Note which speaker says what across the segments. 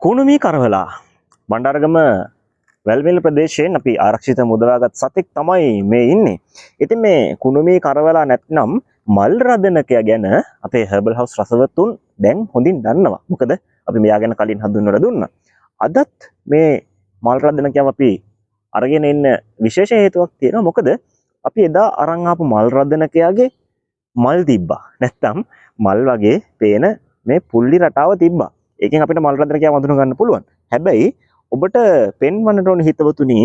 Speaker 1: කුණුමී කරවලා බණ්ඩාරගම වැල්මිල ප්‍රදේශයෙන් අපි ආරක්ෂිත මුදවාගත් සතෙක් තමයි මේ ඉන්නේ. ඉතින් මේ කුණුමී කරවලා නැත්නම් මල් රදනකයා ගැන අපේ හර්බල් හවුස් රසවතුන් දැන් හොඳින් දන්නවා. මොකද අපි මෙයා ගැන කලින් හඳුන්වලා දුන්නා. අදත් මේ මල් රදනකයාව අපි අරගෙන ඉන්න විශේෂ හේතුවක් තියෙනවා. මොකද අපි එදා අරන් ආපු මල් රදනකයාගේ මල් තිබ්බා. නැත්නම් මල් වගේ පේන මේ පුල්ලි රටාව තිබ්බා. ඒකෙන් අපිට මල් රදනකයා වඳුන ගන්න පුළුවන්. හැබැයි ඔබට පෙන්වන්නට ඕන හිතවතුනි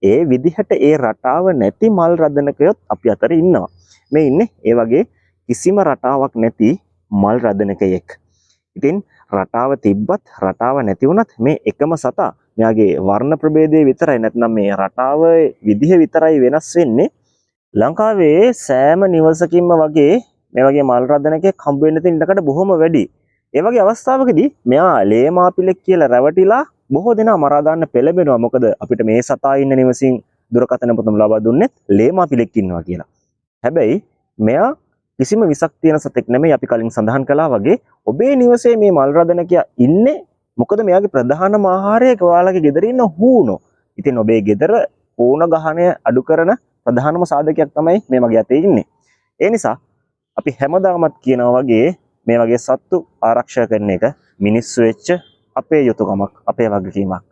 Speaker 1: ඒ විදිහට ඒ රටාව නැති මල් රදනකයොත් අපි අතර ඉන්නවා. මේ ඉන්නේ ඒ වගේ කිසිම රටාවක් නැති මල් රදනකයෙක්. ඉතින් රටාව තිබ්බත් රටාව නැති වුණත් මේ එකම සතා මෙයාගේ වර්ණ ප්‍රභේදය විතරයි නැත්නම් මේ රටාවේ විදිහ විතරයි වෙනස් වෙන්නේ. ලංකාවේ සෑම නිවසකින්ම වගේ මේ වගේ මල් රදනකෙක් හම්බ වෙන්න තියෙන ඉඩකඩ බොහොම වැඩි. ඒ වගේ අවස්ථාවකදී මෙයා ලේමාපිලෙක් කියලා රැවටිලා බොහෝ දෙනා මරා දාන්න පෙළඹෙනවා. මොකද අපිට මේ සතා ඉන්න නිවසින් දුරකථන පොතම ලබා දුන්නේ ලේමාපිලෙක් ඉන්නවා කියලා. හැබැයි මෙයා කිසිම විසක් තියෙන සතෙක් නෙමෙයි. අපි කලින් සඳහන් කළා වගේ ඔබේ නිවසේ මේ මල් රදනකයා ඉන්නේ මොකද මෙයාගේ ප්‍රධානම ආහාරය ඔයාලගේ ගෙදර ඉන්න හූනෝ. ඉතින් ඔබේ ගෙදර හූන ගහණය අඩු කරන ප්‍රධානම සාධකයක් තමයි මේ මගේ අතේ ඉන්නේ. ඒ නිසා අපි හැමදාමත් කියනවා වගේ මේ වගේ සත්තු ආරක්ෂා කරන එක මිනිස්සු වෙච්ච අපේ යුතුයකමක්, අපේ වගකීමක්.